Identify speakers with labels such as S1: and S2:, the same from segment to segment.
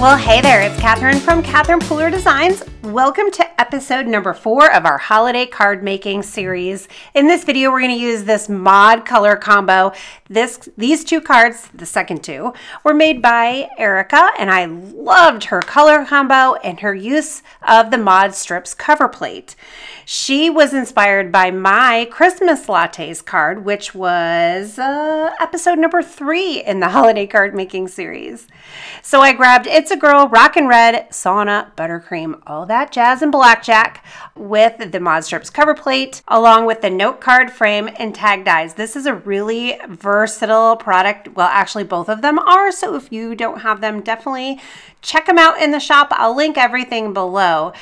S1: Well, hey there, it's Catherine from Catherine Pooler Designs. Welcome to episode number 4 of our holiday card making series. In this video, we're going to use this mod color combo. These two cards, the second two, were made by Erica, and I loved her color combo and her use of the mod strips cover plate. She was inspired by my Christmas Lattes card, which was episode number 3 in the holiday card making series. So I grabbed It's a Girl, Rockin' Red, Sauna, Buttercream, all that jazz and blackjack with the mod strips cover plate, along with the note card frame and tag dies. This is a really versatile product. Well, actually both of them are, so if you don't have them, definitely check them out in the shop. I'll link everything below.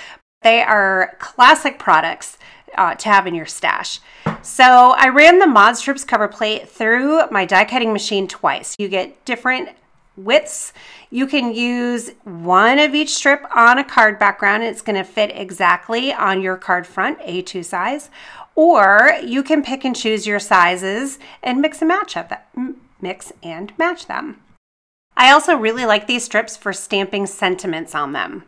S1: They are classic products to have in your stash. So I ran the mod strips cover plate through my die cutting machine twice. You get different widths. You can use one of each strip on a card background. It's going to fit exactly on your card front, A2 size, or you can pick and choose your sizes and mix and match them. I also really like these strips for stamping sentiments on them.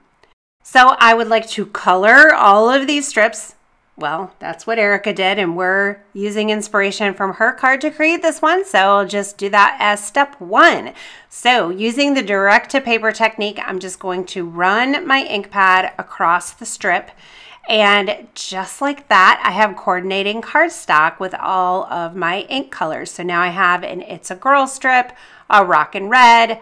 S1: So I would like to color all of these strips. Well, that's what Erica did, and we're using inspiration from her card to create this one, so I'll just do that as step 1. So using the direct to paper technique, I'm just going to run my ink pad across the strip, and just like that, I have coordinating cardstock with all of my ink colors. So now I have an It's a Girl strip, a Rockin' Red.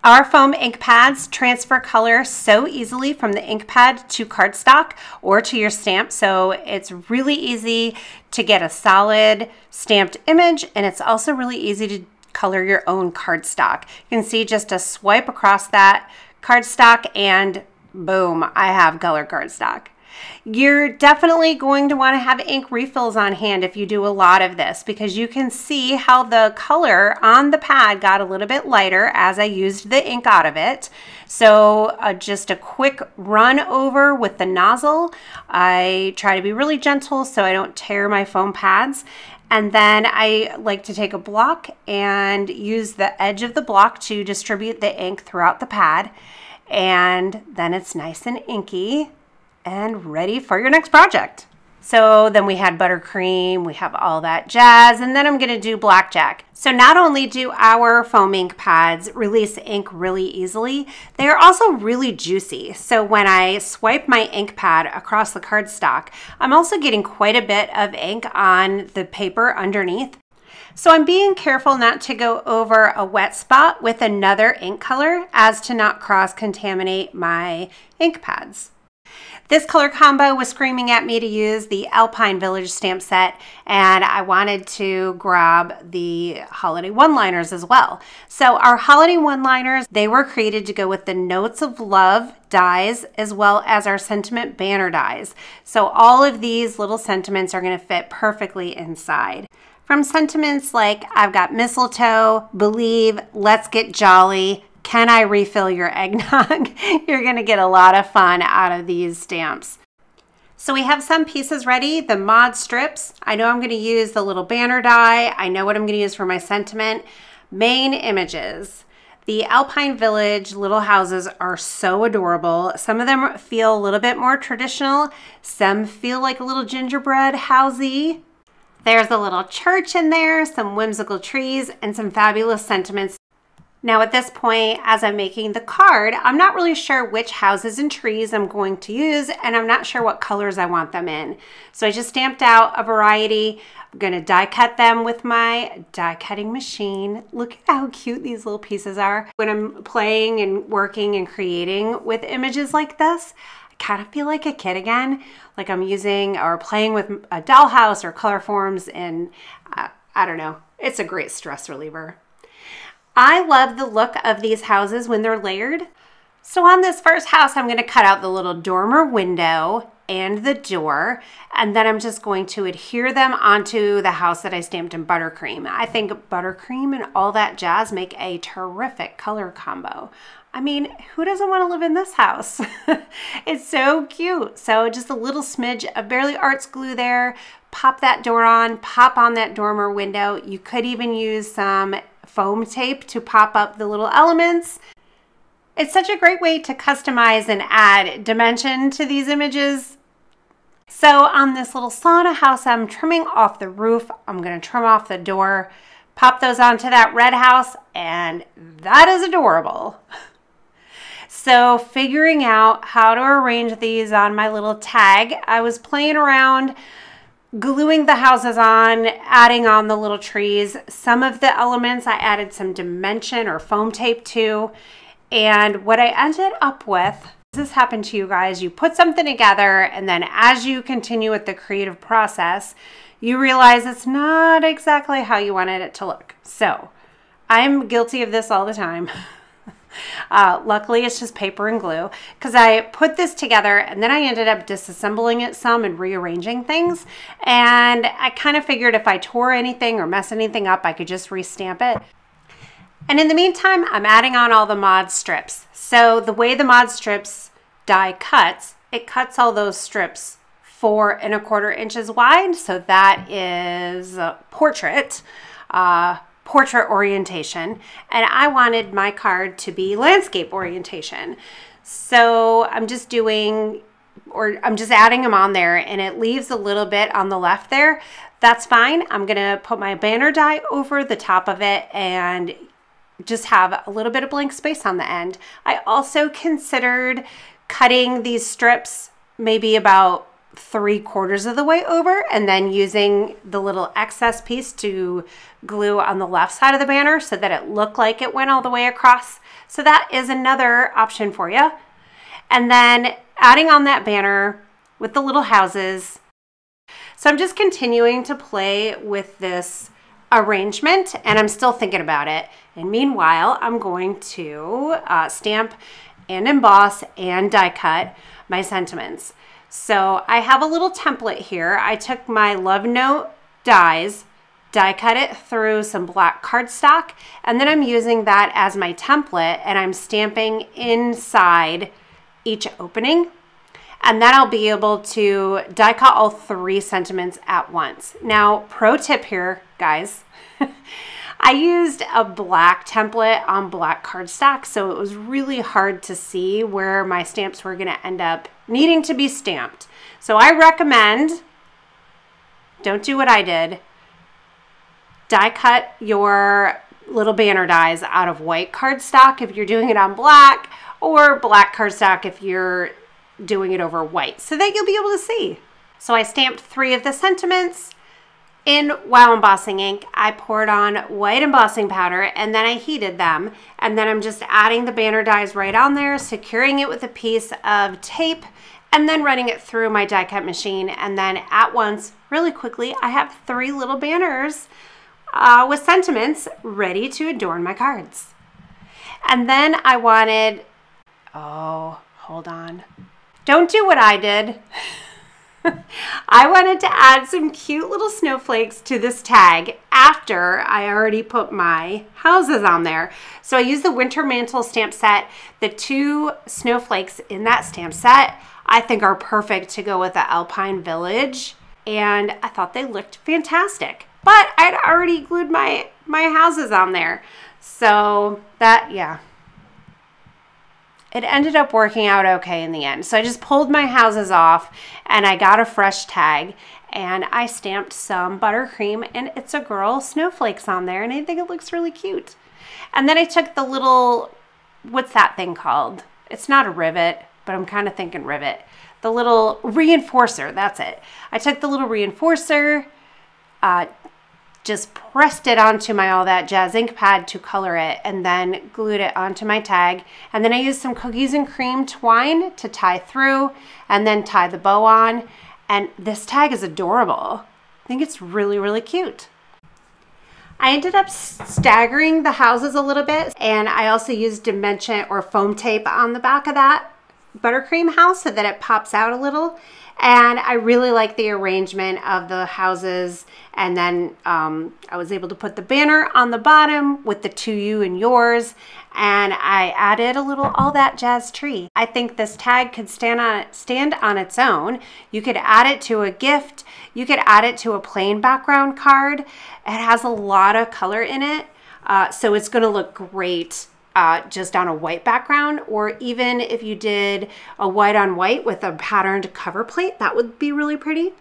S1: Our foam ink pads transfer color so easily from the ink pad to cardstock or to your stamp. So it's really easy to get a solid stamped image, and it's also really easy to color your own cardstock. You can see just a swipe across that cardstock and boom, I have color cardstock. You're definitely going to want to have ink refills on hand if you do a lot of this, because you can see how the color on the pad got a little bit lighter as I used the ink out of it. So just a quick run over with the nozzle. I try to be really gentle so I don't tear my foam pads. And then I like to take a block and use the edge of the block to distribute the ink throughout the pad. And then it's nice and inky and ready for your next project. So then we had Buttercream, we have all that jazz, and then I'm gonna do blackjack. So not only do our foam ink pads release ink really easily, they are also really juicy. So when I swipe my ink pad across the cardstock, I'm also getting quite a bit of ink on the paper underneath. So I'm being careful not to go over a wet spot with another ink color as to not cross-contaminate my ink pads. This color combo was screaming at me to use the Alpine Village stamp set, and I wanted to grab the holiday one-liners as well. So our holiday one-liners, they were created to go with the Notes of Love dies as well as our sentiment banner dies. So all of these little sentiments are going to fit perfectly inside. From sentiments like I've got mistletoe, believe, let's get jolly, can I refill your eggnog? You're going to get a lot of fun out of these stamps. So we have some pieces ready, the mod strips. I know I'm going to use the little banner die. I know what I'm going to use for my sentiment. Main images. The Alpine Village little houses are so adorable. Some of them feel a little bit more traditional. Some feel like a little gingerbread housey. There's a little church in there, some whimsical trees, and some fabulous sentiments. Now at this point, as I'm making the card, I'm not really sure which houses and trees I'm going to use, and I'm not sure what colors I want them in. So I just stamped out a variety. I'm going to die cut them with my die cutting machine. Look at how cute these little pieces are. When I'm playing and working and creating with images like this, I kind of feel like a kid again, like I'm using or playing with a dollhouse or color forms, and I don't know, it's a great stress reliever. I love the look of these houses when they're layered. So on this first house, I'm going to cut out the little dormer window and the door, and then I'm just going to adhere them onto the house that I stamped in Buttercream. I think Buttercream and all that jazz make a terrific color combo. I mean, who doesn't want to live in this house? It's so cute. So just a little smidge of Barely Arts glue there. Pop that door on, pop on that dormer window. You could even use some foam tape to pop up the little elements. It's such a great way to customize and add dimension to these images. So on this little sauna house, I'm trimming off the roof. I'm going to trim off the door, pop those onto that red house, and that is adorable. So figuring out how to arrange these on my little tag, I was playing around, gluing the houses on, adding on the little trees. Some of the elements I added some dimension or foam tape to. And what I ended up with, this happened to you guys, you put something together and then as you continue with the creative process, you realize it's not exactly how you wanted it to look. So I'm guilty of this all the time. Luckily, it's just paper and glue because I put this together and then I ended up disassembling it some and rearranging things. And I kind of figured if I tore anything or mess anything up, I could just restamp it. And in the meantime, I'm adding on all the mod strips. So the way the mod strips die cuts, it cuts all those strips 4 1/4 inches wide. So that is portrait orientation, and I wanted my card to be landscape orientation. So I'm just adding them on there, and it leaves a little bit on the left there. That's fine. I'm gonna put my banner die over the top of it and just have a little bit of blank space on the end. I also considered cutting these strips maybe about 3/4 of the way over and then using the little excess piece to glue on the left side of the banner so that it looked like it went all the way across. So that is another option for you. And then adding on that banner with the little houses. So I'm just continuing to play with this arrangement and I'm still thinking about it. And meanwhile, I'm going to stamp and emboss and die cut my sentiments. So I have a little template here. I took my Love Note dies, die cut it through some black cardstock, and then I'm using that as my template and I'm stamping inside each opening. And then I'll be able to die cut all 3 sentiments at once. Now, pro tip here, guys. I used a black template on black cardstock, so it was really hard to see where my stamps were gonna end up needing to be stamped. So I recommend, don't do what I did, die cut your little banner dies out of white cardstock if you're doing it on black, or black cardstock if you're doing it over white, so that you'll be able to see. So I stamped 3 of the sentiments. In Wow Embossing ink, I poured on white embossing powder and then I heated them. And then I'm just adding the banner dies right on there, securing it with a piece of tape, and then running it through my die cut machine. And then at once, really quickly, I have 3 little banners with sentiments ready to adorn my cards. And then I wanted, oh, hold on. Don't do what I did. I wanted to add some cute little snowflakes to this tag after I already put my houses on there. So I used the Winter Mantle stamp set. The 2 snowflakes in that stamp set I think are perfect to go with the Alpine Village, and I thought they looked fantastic. But I'd already glued my houses on there. So that, yeah. It ended up working out okay in the end. So I just pulled my houses off and I got a fresh tag and I stamped some Buttercream and It's a Girl snowflakes on there, and I think it looks really cute. And then I took the little, what's that thing called? It's not a rivet, but I'm kind of thinking rivet. The little reinforcer, that's it. I took the little reinforcer, just pressed it onto my All That Jazz ink pad to color it, and then glued it onto my tag. And then I used some cookies and cream twine to tie through and then tie the bow on. And this tag is adorable. I think it's really, really cute. I ended up staggering the houses a little bit, and I also used dimension or foam tape on the back of that Buttercream house so that it pops out a little. And I really like the arrangement of the houses. And then I was able to put the banner on the bottom with the To You and Yours. And I added a little All That Jazz tree. I think this tag could stand on its own. You could add it to a gift. You could add it to a plain background card. It has a lot of color in it. So it's going to look great just on a white background, or even if you did a white on white with a patterned cover plate, that would be really pretty.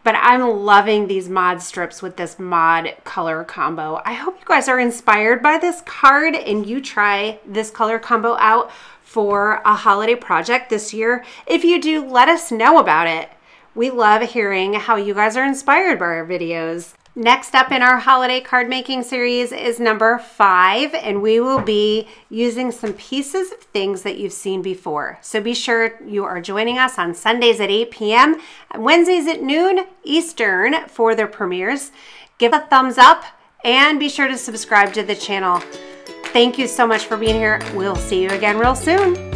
S1: But I'm loving these mod strips with this mod color combo. I hope you guys are inspired by this card and you try this color combo out for a holiday project this year. If you do, let us know about it. We love hearing how you guys are inspired by our videos. Next up in our holiday card making series is number 5, and we will be using some pieces of things that you've seen before. So be sure you are joining us on Sundays at 8 p.m. and Wednesdays at noon Eastern for their premieres. Give a thumbs up and be sure to subscribe to the channel. Thank you so much for being here. We'll see you again real soon.